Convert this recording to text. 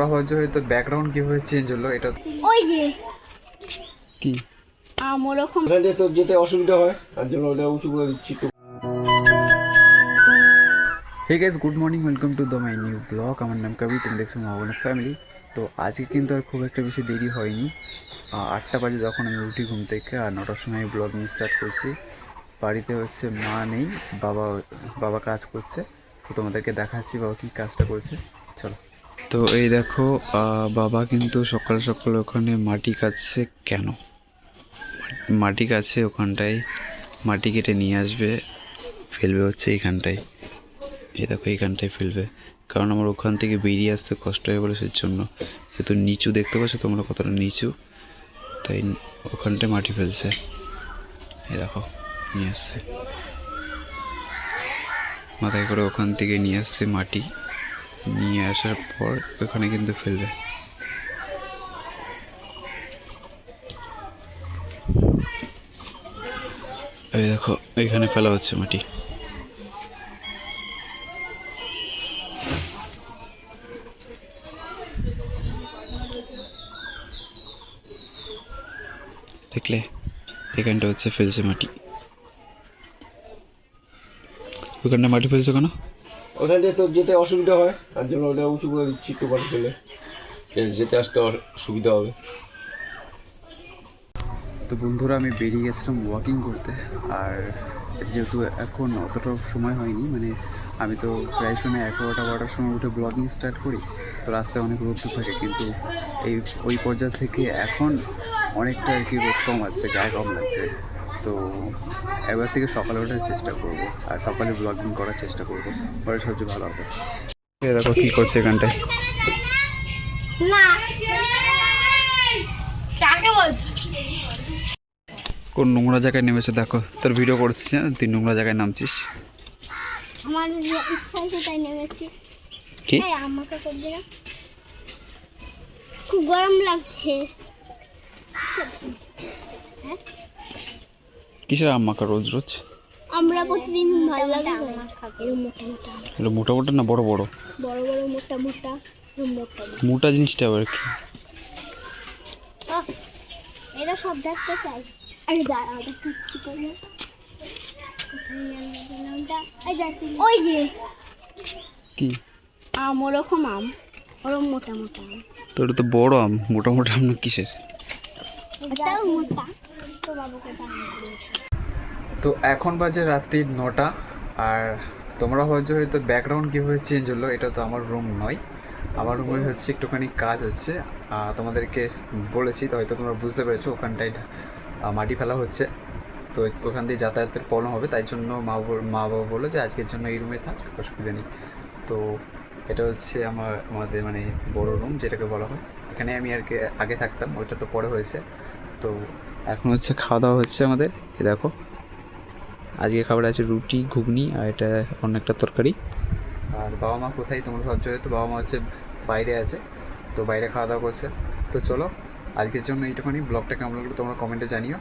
তোমরা ভাবছো হয়তো ব্যাকগ্রাউন্ড কিভাবে চেঞ্জ হলো, এটা ওই যে কি ওরকম সব যেতে অসুবিধা হয় তার জন্য ওটা উঁচু করে দিচ্ছি একটু। Hey guys, good morning, welcome to the my new blog. আমার নাম কবি, তুমি দেখছো মাওয়ানা ফ্যামিলি। তো আজকে কিন্তু আর খুব একটা বেশি দেরি হয়নি। 8টা বাজে যখন আমি উঠি ঘুম থেকে, আর 9টার সময় ব্লগিং স্টার্ট করছি। বাড়িতে হচ্ছে মা নেই, বাবা কাজ করছে। তো তোমাদেরকে দেখাচ্ছি বাবা কী কাজটা করছে, চলো। তো এই দেখো, বাবা কিন্তু সকাল সকাল ওখানে মাটি কাটছে। কেন মাটি কাটছে? ওখানটায় মাটি কেটে নিয়ে আসবে, ফেলবে হচ্ছে এইখানটায়। এই দেখো এইখানটায় ফেলবে, কারণ আমার ওখান থেকে বেরিয়ে আসতে কষ্ট হয়ে বলে সেই জন্য। যেহেতু নিচু দেখতে পাচ্ছ তোমরা কতটা নিচু, তাই ওখানটায় মাটি ফেলছে। এই দেখো নিয়ে আসছে, মাথায় করে ওখান থেকে নিয়ে আসছে মাটি। নিয়ে আসার পর ওখানে কিন্তু ফেলবে। এই দেখো এইখানে ফেলা হচ্ছে মাটি। দেখলে এখানটা হচ্ছে ফেলছে মাটি। ওখানটা মাটি ফেলছে কেন? ওখান থেকে সব যেতে অসুবিধা হয় তার জন্য ওটা উঁচু করে দিচ্ছি একটু করে ফেলে, যেতে আসতে সুবিধা হবে। তো বন্ধুরা, আমি বেরিয়ে গেছিলাম ওয়াকিং করতে। আর যেহেতু এখন অতটা সময় হয়নি, মানে আমি তো প্রায় সময় 11টা-12টার সময় উঠে ব্লগিং স্টার্ট করি, তো রাস্তায় অনেক রোদ থাকে। কিন্তু ওই পর্যায় থেকে এখন অনেকটা আর কি রোদ কম আছে, গায়ে কম লাগছে। তো এবার থেকে সকালে ওঠার চেষ্টা করব, আর সকালে ব্লগিং করার চেষ্টা করব, পরে সবচেয়ে ভালো হবে। দেখো কী করছে এখানটায়। না কাকে বল কোন নোংরা জায়গায় নেমেছে দেখো। তোর ভিডিও করছিস না, তুই নোংরা জায়গায় নামছিস। আমার ইচ্ছা হয়েছে তাই নেমেছি। কি আমাকে করবে না, খুব গরম লাগছে। কিসের আম্মাকা রোজ রোজ? আমরা প্রতিদিন ভালো লাগে এগুলো মোটা মোটা না বড় বড়? বড় বড় মোটা মোটা মোটা মোটা জিনিসটা আবার কি? এরা সব দেখতে চাই। আরে দাঁড়া দেখাচ্ছি করে। ওই যে কি ওরকম আম, ওরকম মোটা মোটা আম। তোর তো বড় আম, মোটা মোটা আম না কিসের? এটাও মোটা। তো বাবুকে দাম দিয়েছে। তো এখন বাজে রাত্রির 9টা। আর তোমরা ভাবছো হয়তো ব্যাকগ্রাউন্ড কীভাবে চেঞ্জ হলো, এটা তো আমার রুম নয়। আমার রুমে হচ্ছে একটুখানি কাজ হচ্ছে। তোমাদেরকে বলেছি তো, হয়তো তোমরা বুঝতে পেরেছো, ওখানটায় মাটি ফেলা হচ্ছে। তো ওখান দিয়ে যাতায়াতের প্রবলেম হবে, তাই জন্য মা বাবা বললো যে আজকের জন্য এই রুমে থাক, অসুবিধা নেই। তো এটা হচ্ছে আমাদের মানে বড় রুম যেটাকে বলা হয়। এখানে আমি আর কি আগে থাকতাম, ওইটা তো পরে হয়েছে। তো এখন হচ্ছে খাওয়া দাওয়া হচ্ছে আমাদের। এ দেখো আজকে খাবার আছে রুটি, ঘুগনি, আর এটা অন্য একটা তরকারি। আর বাবা মা কোথায় তোমরা ভাবছো, হয়তো বাবা মা হচ্ছে বাইরে আছে, তো বাইরে খাওয়া দাওয়া করছে। তো চলো আজকের জন্য এইটুখানি। ব্লগটা কেমন লাগলো তোমরা কমেন্টে জানিও।